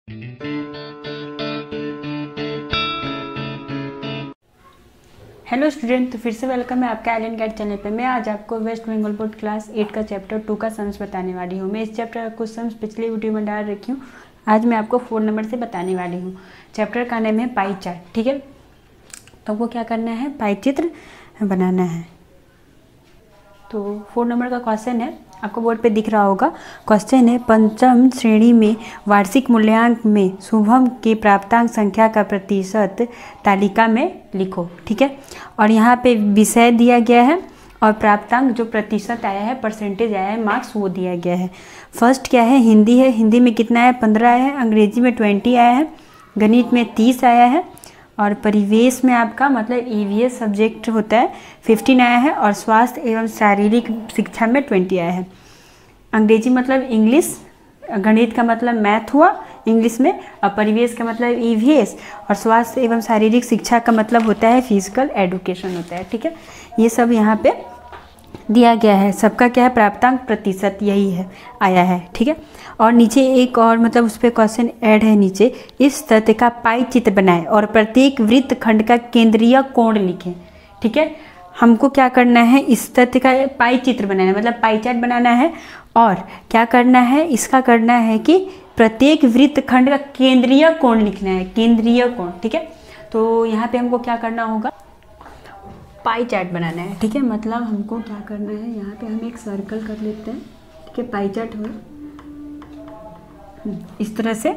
Hello student, तो फिर से वेलकम है आपका आइलैंड गाइड चैनल पे। मैं आज आपको वेस्ट बंगाल बोर्ड क्लास 8 का चैप्टर 2 का सम्स बताने वाली हूँ। मैं इस चैप्टर का कुछ सम्स पिछले वीडियो में डाल रखी हूँ। आज मैं आपको 4 नंबर से बताने वाली हूँ। चैप्टर का नाम है पाई चार्ट। ठीक है, तो आपको क्या करना है, पाई चित्र बनाना है। तो 4 नंबर का क्वेश्चन है, आपको बोर्ड पे दिख रहा होगा। क्वेश्चन है, पंचम श्रेणी में वार्षिक मूल्यांक में शुभम के प्राप्तांक संख्या का प्रतिशत तालिका में लिखो। ठीक है, और यहाँ पे विषय दिया गया है और प्राप्तांक जो प्रतिशत आया है, परसेंटेज आया है, मार्क्स वो दिया गया है। फर्स्ट क्या है, हिंदी है। हिंदी में कितना है, 15 आया है। अंग्रेजी में 20 आया है। गणित में 30 आया है। और परिवेश में आपका मतलब ईवीएस सब्जेक्ट होता है, 15 आया है। और स्वास्थ्य एवं शारीरिक शिक्षा में 20 आया है। अंग्रेजी मतलब इंग्लिश, गणित का मतलब मैथ हुआ इंग्लिश में, और परिवेश का मतलब ईवीएस, और स्वास्थ्य एवं शारीरिक शिक्षा का मतलब होता है फिजिकल एजुकेशन होता है। ठीक है, ये सब यहाँ पे दिया गया है। सबका क्या है, प्राप्तांक प्रतिशत यही है आया है। ठीक है, और नीचे एक और मतलब उस पर क्वेश्चन ऐड है नीचे, इस तथ्य का पाई चित्र बनाएं और प्रत्येक वृत्त खंड का केंद्रीय कोण लिखें। ठीक है, हमको क्या करना है, इस तथ्य का पाई चित्र बनाना है, मतलब पाई चार्ट बनाना है। और क्या करना है, इसका करना है कि प्रत्येक वृत्त खंड का केंद्रीय कोण लिखना है, केंद्रीय कोण। ठीक है, तो यहाँ पे हमको क्या करना होगा, पाई चार्ट बनाना है। ठीक है, मतलब हमको क्या करना है, यहाँ पे हम एक सर्कल कर लेते हैं। ठीक है, पाई चार्ट हो इस तरह से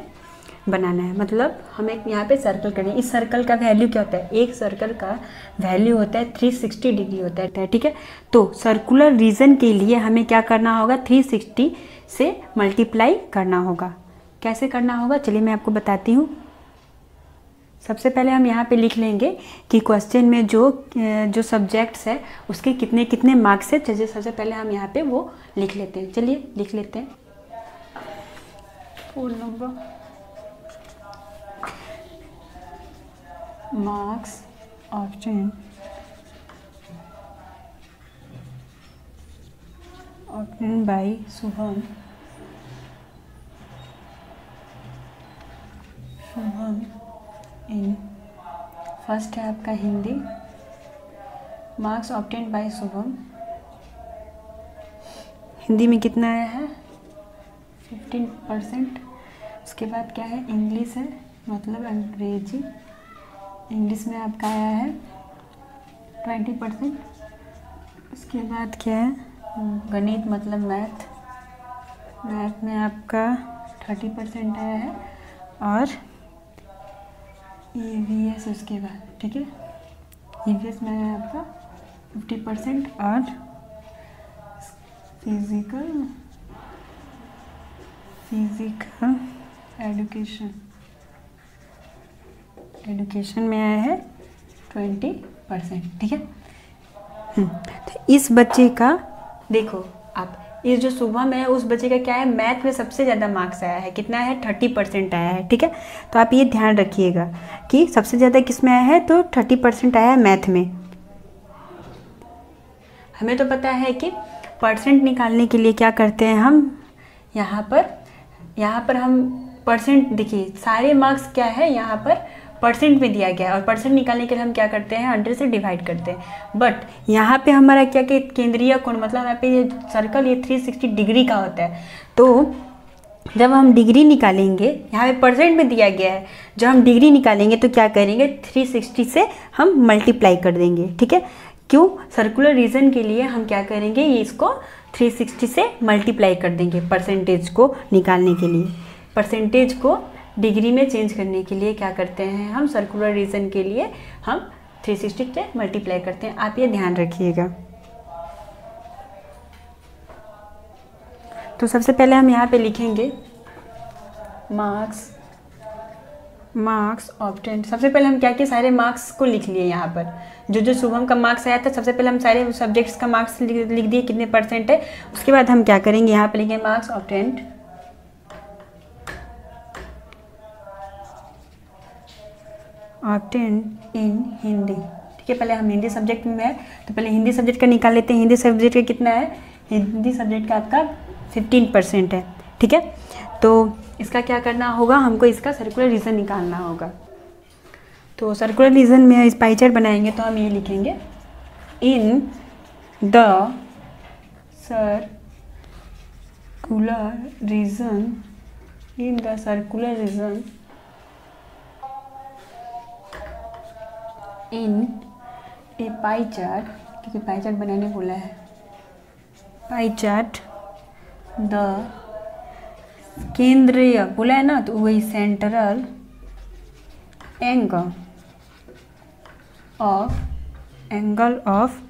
बनाना है। मतलब हम एक यहाँ पे सर्कल करें। इस सर्कल का वैल्यू क्या होता है, एक सर्कल का वैल्यू होता है 360 डिग्री होता है। ठीक है, तो सर्कुलर रीजन के लिए हमें क्या करना होगा, 360 से मल्टीप्लाई करना होगा। कैसे करना होगा, चलिए मैं आपको बताती हूँ। सबसे पहले हम यहाँ पे लिख लेंगे कि क्वेश्चन में जो सब्जेक्ट्स है उसके कितने कितने मार्क्स है। चलिए सबसे पहले हम यहाँ पे वो लिख लेते हैं। चलिए लिख लेते हैं। 4 number marks obtain by Shubham in first है आपका Hindi, marks obtain by Shubham. Hindi में कितना आया है, 15%। उसके बाद क्या है, इंग्लिश है, मतलब अंग्रेजी। इंग्लिश में आपका आया है 20%। उसके बाद क्या है, गणित मतलब मैथ। मैथ में आपका 30% आया है। और ईवीएस उसके बाद, ठीक है, ईवीएस में है आपका 50%। और फिजिकल एजुकेशन में आया है 20%। ठीक है, तो इस बच्चे का देखो आप, ये जो शुभम है उस बच्चे का क्या है, मैथ में सबसे ज़्यादा मार्क्स आया है। कितना है, 30% आया है। ठीक है, तो आप ये ध्यान रखिएगा कि सबसे ज़्यादा किस में आया है, तो 30% आया है मैथ में। हमें तो पता है कि परसेंट निकालने के लिए क्या करते हैं हम, यहाँ पर हम परसेंट, देखिए सारे मार्क्स क्या है यहाँ पर परसेंट में दिया गया है, और परसेंट निकालने के लिए हम क्या करते हैं, 100 से डिवाइड करते हैं। बट यहाँ पे हमारा क्या कि केंद्रीय कोण, मतलब यहाँ पे ये सर्कल ये 360 डिग्री का होता है। तो जब हम डिग्री निकालेंगे, यहाँ पे परसेंट में दिया गया है, जब हम डिग्री निकालेंगे तो क्या करेंगे, 360 से हम मल्टीप्लाई कर देंगे। ठीक है, क्यों, सर्कुलर रीजन के लिए हम क्या करेंगे, ये इसको 360 से मल्टीप्लाई कर देंगे परसेंटेज को निकालने के लिए। परसेंटेज को डिग्री में चेंज करने के लिए क्या करते हैं हम, सर्कुलर रीजन के लिए हम 360 से मल्टीप्लाई करते हैं। आप ये ध्यान रखिएगा। तो सबसे पहले हम यहाँ पे लिखेंगे मार्क्स ऑब्टेन। सबसे पहले हम क्या किए, सारे मार्क्स को लिख लिए। यहाँ पर जो शुभम का मार्क्स आया था, सबसे पहले हम सारे सब्जेक्ट्स का मार्क्स लिख दिए, कितने परसेंट है। उसके बाद हम क्या करेंगे, यहाँ पे लिखेंगे मार्क्स ऑब्टेन इन हिंदी। ठीक है, पहले हम हिंदी सब्जेक्ट में है तो पहले हिंदी सब्जेक्ट का निकाल लेते हैं। हिंदी सब्जेक्ट का कितना है, हिंदी सब्जेक्ट का आपका 15% है। ठीक है, तो इसका क्या करना होगा, हमको इसका सर्कुलर रीजन निकालना होगा। तो सर्कुलर रीजन में इस पाई चार्ट बनाएंगे तो हम ये लिखेंगे, in the circular region, in the circular region, in A pie chart, क्योंकि पाई चार्ट बनाने बोला है, पाई चार्ट द केंद्रीय बोला है ना, तो वही central angle of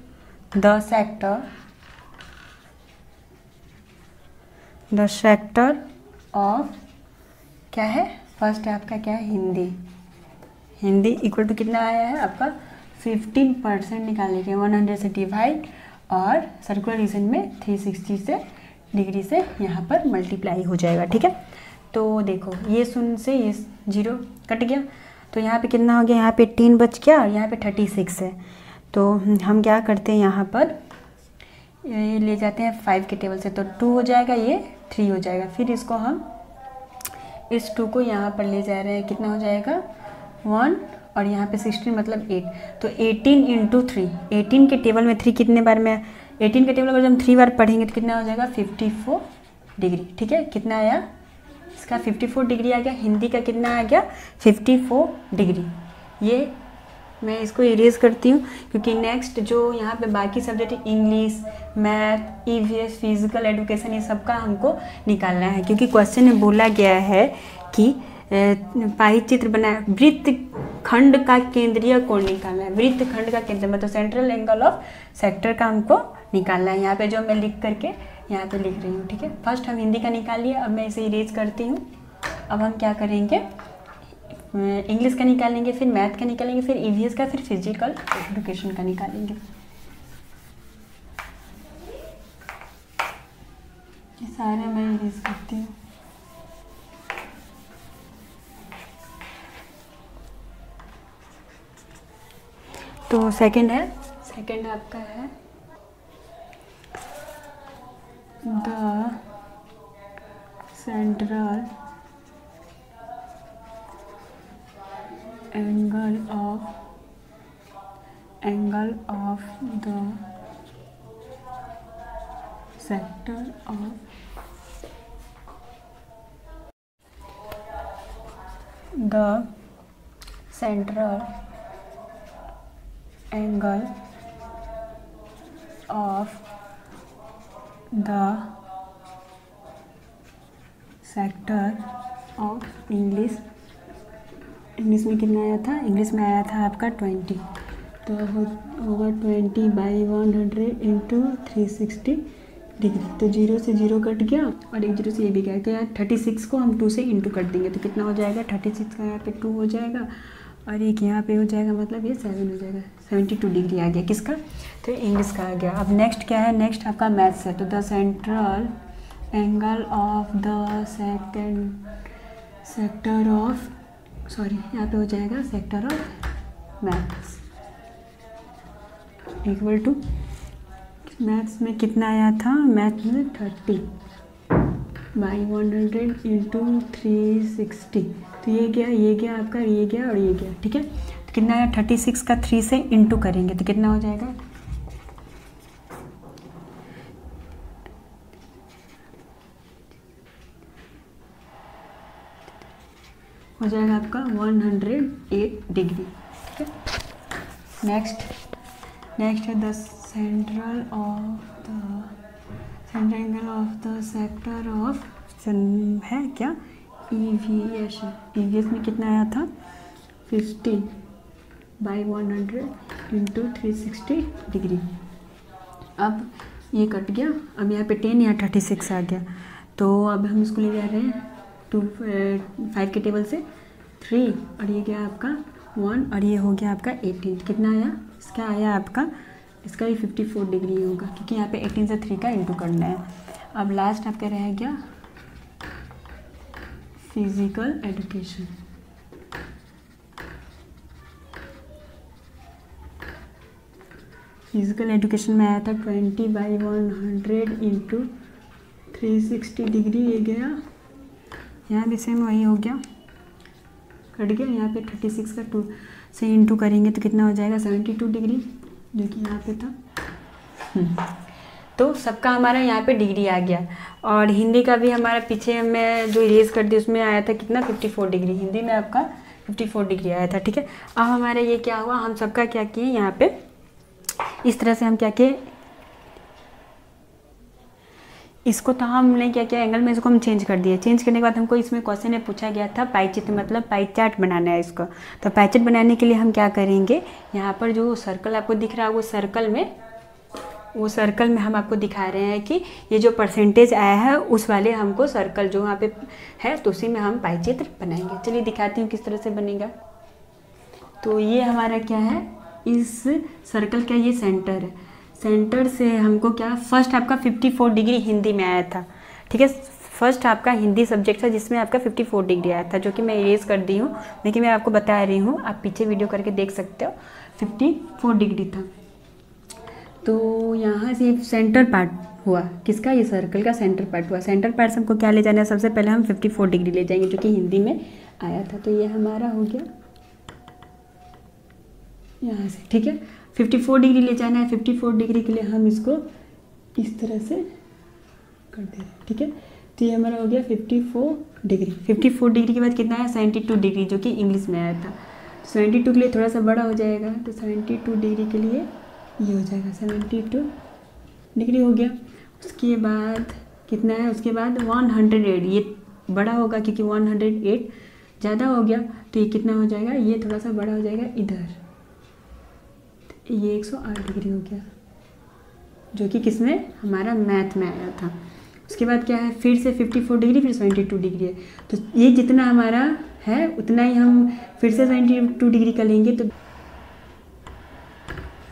the sector of, क्या है फर्स्ट है आपका, क्या है हिंदी इक्वल टू कितना आया है आपका 15% निकालने के 100 से डिवाइड, और सर्कुलर रीजन में 360 से डिग्री से यहाँ पर मल्टीप्लाई हो जाएगा। ठीक है, तो देखो ये 0 से ये 0 कट गया, तो यहाँ पे कितना हो गया, यहाँ पे 18 बच गया और यहाँ पे 36 है। तो हम क्या करते हैं, यहाँ पर ये ले जाते हैं 5 के टेबल से, तो 2 हो जाएगा, ये 3 हो जाएगा। फिर इसको हम इस 2 को यहाँ पर ले जा रहे हैं, कितना हो जाएगा 1, और यहाँ पे 16 मतलब 8, तो 18 इंटू 3, 18 के टेबल में 3 कितने बार में, 18 के टेबल अगर हम 3 बार पढ़ेंगे तो कितना हो जाएगा 54 डिग्री। ठीक है, कितना आया इसका 54 डिग्री आ गया, हिंदी का कितना आ गया 54 डिग्री। ये मैं इसको इरेज करती हूँ, क्योंकि नेक्स्ट जो यहाँ पे बाकी subject English, math, EVS, physical education, ये सब का हमको निकालना है, क्योंकि क्वेश्चन में बोला गया है कि पाई चित्र बनाया, वृत्त खंड का केंद्रीय कोण निकालना है, वृत्त खंड का केंद्र मतलब सेंट्रल एंगल ऑफ सेक्टर का हमको निकालना है। यहाँ पे जो मैं लिख करके यहाँ पे लिख रही हूँ। ठीक है, फर्स्ट हम हिंदी का निकाल लिया, अब मैं इसे इरेज करती हूँ। अब हम क्या करेंगे, इंग्लिश का निकालेंगे, फिर मैथ का निकालेंगे, फिर ईवीएस का, फिर फिजिकल एजुकेशन का निकालेंगे। ये सारे मैं इरेज करती हूँ। तो सेकंड आपका है the central angle of the sector of the central angle of the sector of English में कितना आया था, इंग्लिश में आया था आपका 20, तो होगा 20/100 इंटू 360 डिग्री। तो 0 से 0 कट गया और एक 0 से ये भी गया, तो यहाँ 36 को हम 2 से इंटू कर देंगे, तो कितना हो जाएगा 36 का यहाँ पे 2 हो जाएगा और एक यहाँ पे हो जाएगा, मतलब ये 7 हो जाएगा। 72 डिग्री आ गया, किसका, तो इंग्लिश का आ गया। अब नेक्स्ट क्या है, नेक्स्ट आपका मैथ्स है। तो the central angle of the sector of, sorry यहाँ पे हो जाएगा sector of maths equal to, maths में कितना आया था, मैथ्स में 30/100 इंटू 360, तो ये गया आपका, ये गया और ये गया। ठीक है, तो कितना आया 36 का 3 से इंटू करेंगे तो कितना हो जाएगा, हो जाएगा आपका 108 डिग्री। ठीक है, नेक्स्ट है the central angle of the sector of, है क्या, ईवीएस में कितना आया था 50/100 इंटू 360 डिग्री। अब ये कट गया, अब यहाँ पे 10 या 36 आ गया, तो अब हम इसको ले जा रहे हैं 5 के टेबल से 3 और ये गया आपका 1 और ये हो गया आपका 18, कितना आया, इसका आया आपका, इसका भी 54 डिग्री होगा, क्योंकि यहाँ पे 18 से 3 का इंटू करना है। अब लास्ट आपका रह गया फिजिकल एजुकेशन। फिजिकल एजुकेशन में आया था 20/100 इंटू 360 डिग्री, ये गया यहाँ भी सेम वही हो गया, कट गया। यहाँ पे 36 का 2 से इंटू करेंगे तो कितना हो जाएगा 72 डिग्री, जो कि यहाँ पे था। तो सबका हमारा यहाँ पे डिग्री आ गया। और हिंदी का भी हमारा पीछे मैं जो इरेज कर दी उसमें आया था कितना 54 डिग्री, हिंदी में आपका 54 डिग्री आया था। ठीक है, अब हमारे ये क्या हुआ, हम सबका क्या किए यहाँ पे इस तरह से हम क्या किए, इसको तो हमने क्या किया एंगल में इसको हम चेंज कर दिए। चेंज करने के बाद हमको इसमें क्वेश्चन में पूछा गया था पाई चित्र मतलब पाई चार्ट बनाना है इसको। तो पाई चार्ट बनाने के लिए हम क्या करेंगे, यहाँ पर जो सर्कल आपको दिख रहा है वो सर्कल में हम आपको दिखा रहे हैं कि ये जो परसेंटेज आया है उस वाले हमको सर्कल जो वहाँ पे है तो उसी में हम पाई चित्र बनाएंगे। चलिए दिखाती हूँ किस तरह से बनेगा। तो ये हमारा क्या है, इस सर्कल का ये सेंटर है, सेंटर से हमको क्या फर्स्ट आपका 54 डिग्री हिंदी में आया था। ठीक है, फर्स्ट आपका हिंदी सब्जेक्ट था जिसमें आपका 54 डिग्री आया था, जो कि मैं इरेज कर दी हूँ, लेकिन मैं आपको बता रही हूँ, आप पीछे वीडियो करके देख सकते हो 54 डिग्री था। तो यहाँ से सेंटर पार्ट हुआ किसका, ये सर्कल का सेंटर पार्ट हुआ। सेंटर पार्ट से हमको क्या ले जाना है, सबसे पहले हम 54 डिग्री ले जाएंगे जो कि हिंदी में आया था। तो ये हमारा हो गया यहाँ से। ठीक है, 54 डिग्री ले जाना है। 54 डिग्री के लिए हम इसको इस तरह से कर दे रहे हैं। ठीक है, तो ये हमारा हो गया 54 डिग्री। 54 डिग्री के बाद कितना है 72 डिग्री, जो कि इंग्लिश में आया था। 72 के लिए थोड़ा सा बड़ा हो जाएगा, तो 72 डिग्री के लिए ये हो जाएगा 72 डिग्री हो गया। उसके बाद कितना है, उसके बाद 108, ये बड़ा होगा क्योंकि 108 ज़्यादा हो गया, तो ये कितना हो जाएगा, ये थोड़ा सा बड़ा हो जाएगा इधर, ये 108 डिग्री हो गया, जो कि किसमें हमारा मैथ में आया था। उसके बाद क्या है, फिर से 54 डिग्री, फिर 72 डिग्री है। तो ये जितना हमारा है उतना ही हम फिर से 72 डिग्री का लेंगे। तो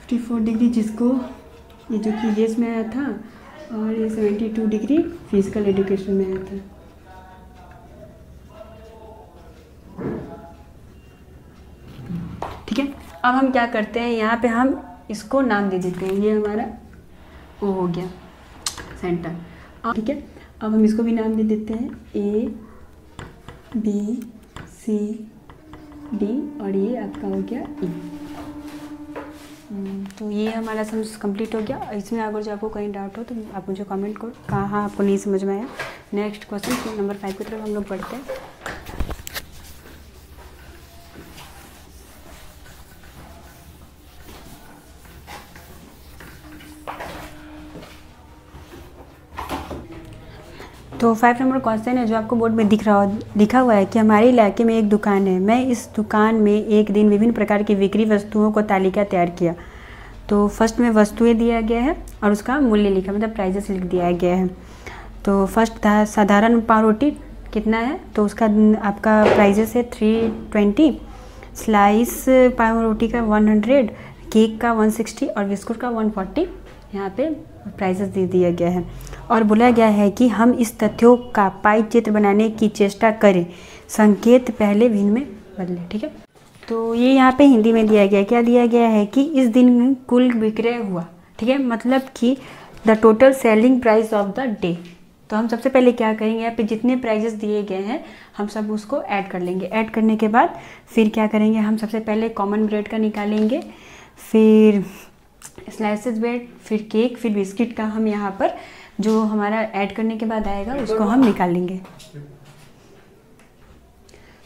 54 डिग्री जिसको ये जो कि ये में आया था, और ये 72 डिग्री फिजिकल एजुकेशन में आया था। ठीक है, अब हम क्या करते हैं, यहाँ पे हम इसको नाम दे देते हैं, ये हमारा वो हो गया सेंटर। ठीक है, अब हम इसको भी नाम दे देते हैं A B C D, और ये आपका हो गया E। तो ये हमारा समझ कंप्लीट हो गया। इसमें अगर जो आपको कहीं डाउट हो तो आप मुझे कमेंट करो कहाँ आपको नहीं समझ में आया। नेक्स्ट क्वेश्चन नंबर 5 की तरफ हम लोग पढ़ते हैं। तो 5 नंबर क्वेश्चन है जो आपको बोर्ड में लिखा हुआ है कि हमारे इलाके में एक दुकान है, मैं इस दुकान में एक दिन विभिन्न प्रकार की बिक्री वस्तुओं को तालिका तैयार किया। तो फर्स्ट में वस्तुएं दिया गया है और उसका मूल्य लिखा, मतलब प्राइजेस लिख दिया गया है। तो फर्स्ट था साधारण पाव रोटी कितना है, तो उसका आपका प्राइजेस है 320, स्लाइस पाव रोटी का 100, केक का 160 और बिस्कुट का 140 यहाँ पे प्राइजेस दे दिया गया है। और बोला गया है कि हम इस तथ्यों का पाई चित्र बनाने की चेष्टा करें, संकेत पहले भिन्न में बदले। ठीक है, तो ये यहाँ पे हिंदी में दिया गया, क्या दिया गया है कि इस दिन कुल विक्रय हुआ। ठीक है, मतलब कि the total selling price of the day. तो हम सबसे पहले क्या करेंगे, यहाँ पे जितने प्राइजेस दिए गए हैं हम सब उसको ऐड कर लेंगे। ऐड करने के बाद फिर क्या करेंगे, हम सबसे पहले कॉमन ब्रेड का निकालेंगे, फिर स्लाइसेस ब्रेड, फिर केक, फिर बिस्किट का हम यहाँ पर जो हमारा ऐड करने के बाद आएगा उसको हम निकालेंगे।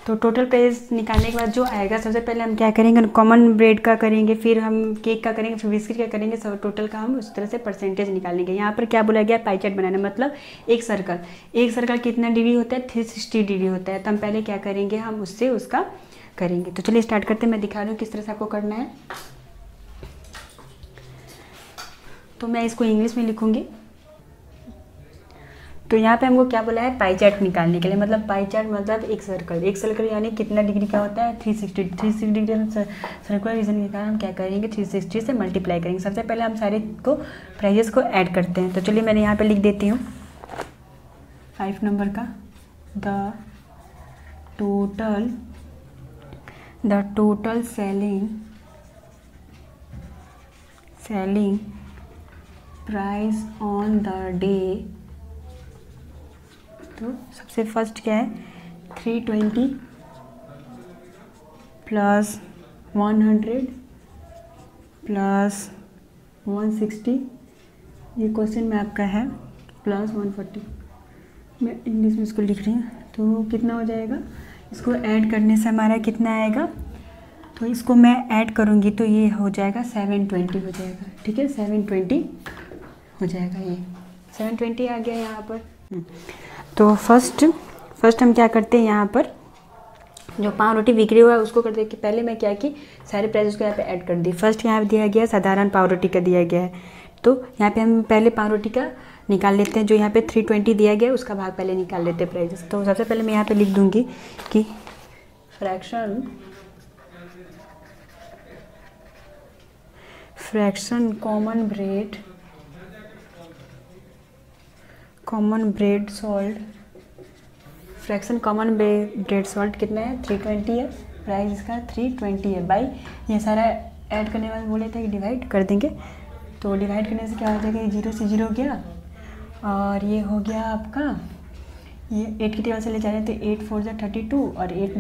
तो टोटल प्राइस निकालने के बाद जो आएगा सबसे पहले हम क्या करेंगे, कॉमन ब्रेड का करेंगे, फिर हम केक का करेंगे, फिर बिस्किट का करेंगे, सब टोटल का हम उस तरह से परसेंटेज निकालेंगे। यहाँ पर क्या बोला गया, पाई चार्ट बनाना, मतलब एक सर्कल कितना डिग्री होता है, 360 डिग्री होता है। तो हम पहले क्या करेंगे, हम उससे उसका करेंगे। तो चलिए स्टार्ट करते हैं, मैं दिखा दूँ किस तरह से आपको करना है। तो मैं इसको इंग्लिश में लिखूँगी। तो यहाँ पे हमको क्या बोला है, पाई चार्ट निकालने के लिए, मतलब पाई चार्ट मतलब एक सर्कल यानी कितना डिग्री का होता है, 360 डिग्री। सर्कुलर रीजन के कारण हम क्या करेंगे, 360 से मल्टीप्लाई करेंगे। सबसे पहले हम सारे को प्राइजेस को ऐड करते हैं। तो चलिए मैंने यहाँ पे लिख देती हूँ 5 नंबर का, the total selling price on the day. तो सबसे फर्स्ट क्या है, 320 प्लस 100 प्लस 160, ये क्वेश्चन में आपका है, प्लस 140। मैं इंग्लिश में इसको लिख रही हूँ। तो कितना हो जाएगा, इसको ऐड करने से हमारा कितना आएगा, तो इसको मैं ऐड करूँगी तो ये हो जाएगा 720 हो जाएगा। ठीक है, 720 हो जाएगा, ये 720 आ गया यहाँ पर। तो फर्स्ट हम क्या करते हैं, यहाँ पर जो पाव रोटी बिक्री हुआ है उसको कर दे कि पहले मैं क्या की सारे प्राइस को यहाँ पे ऐड कर दी। फर्स्ट यहाँ दिया गया साधारण पाव रोटी का दिया गया है, तो यहाँ पे हम पहले पाव रोटी का निकाल लेते हैं। जो यहाँ पे 320 दिया गया है उसका भाग पहले निकाल लेते हैं प्राइजेस। तो सबसे पहले मैं यहाँ पे लिख दूँगी कि फ्रैक्शन कॉमन ब्रेड सॉल्ट कितना है, 320 है, प्राइस इसका 320 है। बाई ये सारा ऐड करने वाले बोले थे कि डिवाइड कर देंगे, तो डिवाइड करने से क्या हो जाएगा, ये 0 से 0 गया और ये हो गया आपका, ये 8 की टेबल से ले जा रहे थे, 8 4 जा 32 और 8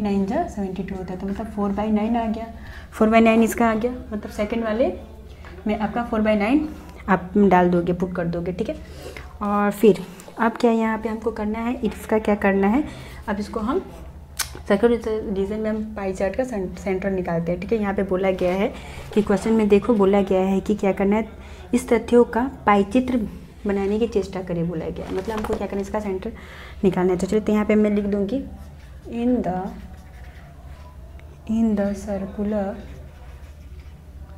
9 जा 72 होता है, तो मतलब 4/9 आ गया। 4/9 इसका आ गया, मतलब सेकंड वाले में आपका 4/9 आप डाल दोगे, पुट कर दोगे। ठीक है, और फिर अब क्या यहाँ पे हमको करना है, इसका क्या करना है, अब इसको हम सेकंड रीजन में हम पाई चार्ट का सेंटर निकालते हैं। ठीक है, यहाँ पे बोला गया है कि क्वेश्चन में देखो बोला गया है कि क्या करना है, इस तथ्यों का पाई चित्र बनाने की चेष्टा करें बोला गया है, मतलब हमको क्या करना है, इसका सेंटर निकालना है। तो चलिए, तो यहाँ पे मैं लिख दूँगी इन द सर्कुलर,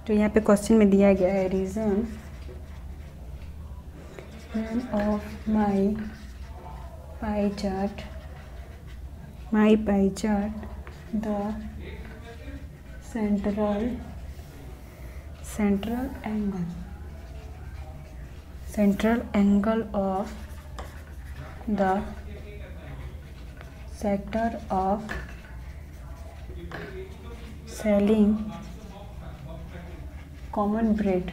जो यहाँ पे क्वेश्चन में दिया गया है, region of my pie chart the central angle of the sector of selling common bread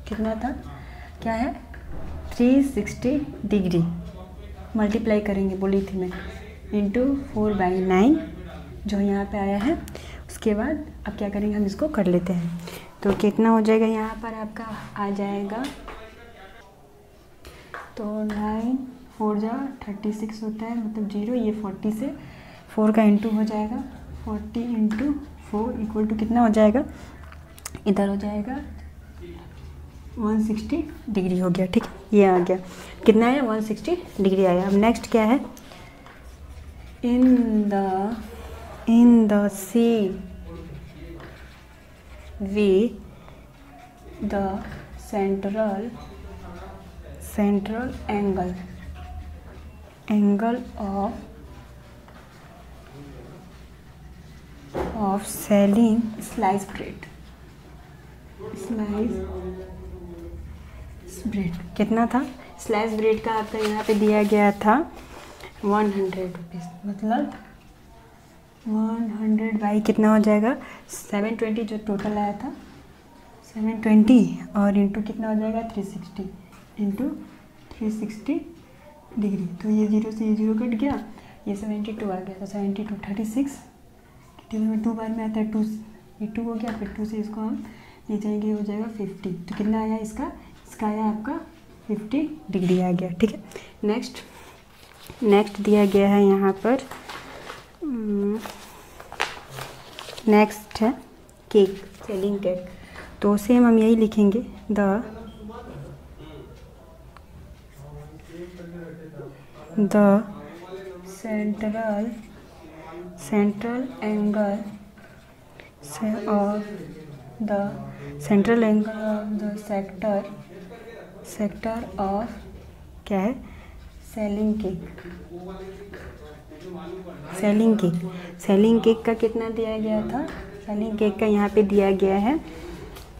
कितना था, क्या है, 360 डिग्री मल्टीप्लाई करेंगे बोली थी मैं, इंटू 4/9 जो यहाँ पे आया है। उसके बाद अब क्या करेंगे, हम इसको कर लेते हैं। तो कितना हो जाएगा, यहाँ पर आपका आ जाएगा, तो 9 4 जा 36 होता है, मतलब 0, ये 40 से 4 का इंटू हो जाएगा, 40 इंटू 4 इक्वल टू कितना हो जाएगा, इधर हो जाएगा 160 डिग्री हो गया। ठीक है, ये आ गया, कितना है, 160 डिग्री आया। अब नेक्स्ट क्या है, in the C V the central angle of selling slice bread कितना था, स्लाइस ब्रेड का आपका यहाँ पे दिया गया था 100 रुपीज़, मतलब 100 बाई कितना हो जाएगा, 720 जो टोटल आया था, 720 और इंटू कितना हो जाएगा, 360 इंटू 360 डिग्री। तो ये 0 से ये 0 कट गया, ये 72 आ गया, तो 72 36 टेबल में 2 बार में आता है, 2 ये 2 हो गया, फिर 2 से इसको हम ले जाएंगे, हो जाएगा 50। तो कितना आया इसका आया आपका 50 डिग्री आ गया। ठीक है, नेक्स्ट दिया गया है यहाँ पर, नेक्स्ट है केक, सेलिंग केक। तो सेम हम यही लिखेंगे, the central angle of the sector of क्या है, सेलिंग केक का कितना दिया गया था, सेलिंग केक का यहाँ पे दिया गया है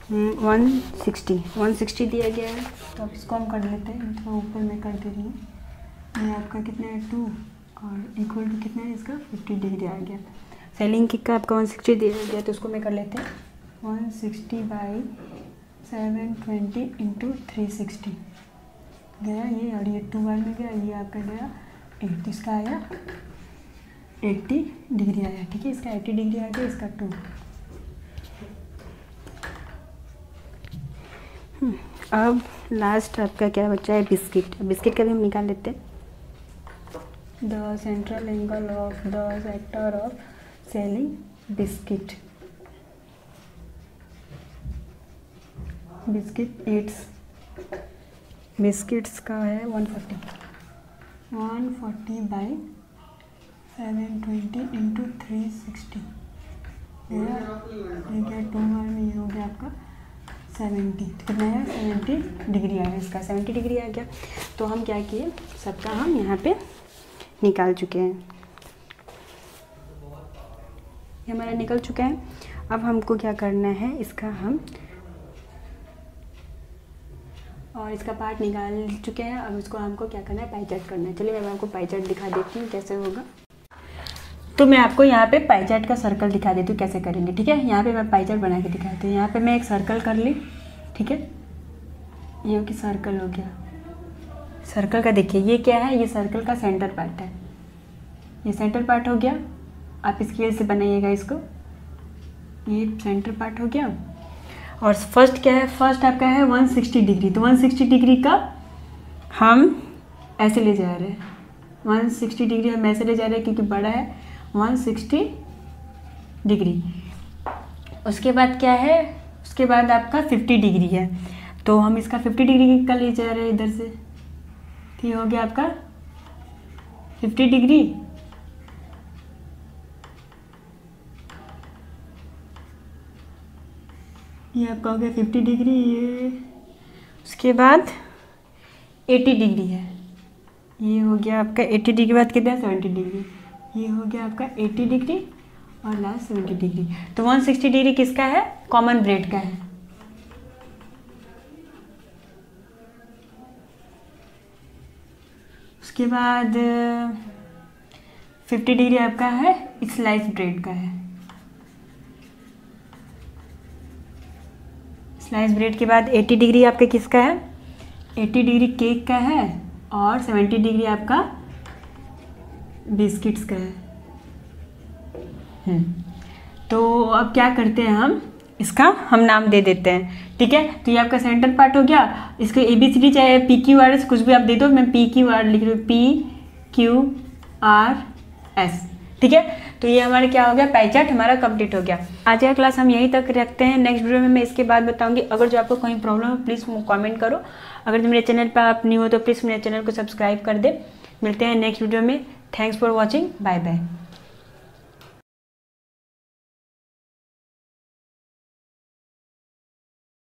160 दिया गया है। तो अब इसको हम कर लेते हैं, तो ऊपर मैं कर दे रही हूँ, ये आपका कितना है 2 और इक्वल टू कितना है इसका 50 डिग्री आ गया। सेलिंग केक का आपका 160 दिया गया, तो उसको मैं कर लेते हैं 160 बाई 720 इंटू 360, गया ये, और ये 2 बार में गया, ये आपका गया 8, इसका आया 80 डिग्री आया। ठीक है, इसका 80 डिग्री आ गया, इसका 2। अब लास्ट आपका क्या बचा है, बिस्किट। बिस्किट का भी हम निकाल लेते हैं। The central angle of the sector of selling biscuit. Biscuit eats, biscuits का है 140 बाई 720 इंटू 360 गया, ये क्या 2 बार में ये हो गया आपका 70। कितना है, 70 डिग्री आया, इसका 70 डिग्री आ गया। तो हम क्या किए, सबका हम यहाँ पे निकाल चुके हैं, ये हमारा निकल चुका है। अब हमको क्या करना है, इसका हम और इसका पार्ट निकाल चुके हैं। अब इसको हमको क्या करना है, पाई चार्ट करना है। चलिए मैं आपको पाई चार्ट दिखा देती हूँ कैसे होगा। तो मैं आपको यहाँ पे पाई चार्ट का सर्कल दिखा देती हूँ कैसे करेंगे। ठीक है, यहाँ पे मैं पाई चार्ट बना के दिखाती हूँ। यहाँ पे मैं एक सर्कल कर ली। ठीक है, ये कि सर्कल हो गया। सर्कल का देखिए ये क्या है, ये सर्कल का सेंटर पार्ट है, ये सेंटर पार्ट हो गया। आप स्केल से बनाइएगा इसको, ये सेंटर पार्ट हो गया। और फर्स्ट क्या है, फर्स्ट आपका है 160 डिग्री। तो 160 डिग्री का हम ऐसे ले जा रहे हैं, 160 डिग्री हम ऐसे ले जा रहे हैं क्योंकि बड़ा है 160 डिग्री। उसके बाद क्या है, उसके बाद आपका 50 डिग्री है, तो हम इसका 50 डिग्री का ले जा रहे हैं इधर से। तो ये हो गया आपका 50 डिग्री। ये आपका हो गया 50 डिग्री। ये उसके बाद 80 डिग्री है, ये हो गया आपका 80 डिग्री बाद कितना है 70 डिग्री। ये हो गया आपका 80 डिग्री और लास्ट 70 डिग्री। तो 160 डिग्री किसका है, कॉमन ब्रेड का है। उसके बाद 50 डिग्री आपका है स्लाइस ब्रेड का है। स्लाइस ब्रेड के बाद 80 डिग्री आपके किसका है, 80 डिग्री केक का है और 70 डिग्री आपका बिस्किट्स का है। तो अब क्या करते हैं, हम इसका हम नाम दे देते हैं। ठीक है, तो ये आपका सेंटर पार्ट हो गया। इसको ABCD चाहे PQRS कुछ भी आप दे दो, मैं PQR लिख रही हूँ, PQRS। ठीक है, तो ये हमारे क्या हो गया, पाई चार्ट हमारा कंप्लीट हो गया। आज का क्लास हम यहीं तक रखते हैं। नेक्स्ट वीडियो में मैं इसके बाद बताऊंगी। अगर जो आपको कोई प्रॉब्लम है प्लीज़ कमेंट करो। अगर मेरे चैनल पर आप न्यू हो तो प्लीज़ मेरे चैनल को सब्सक्राइब कर दे। मिलते हैं नेक्स्ट वीडियो में। Thanks for watching, bye bye.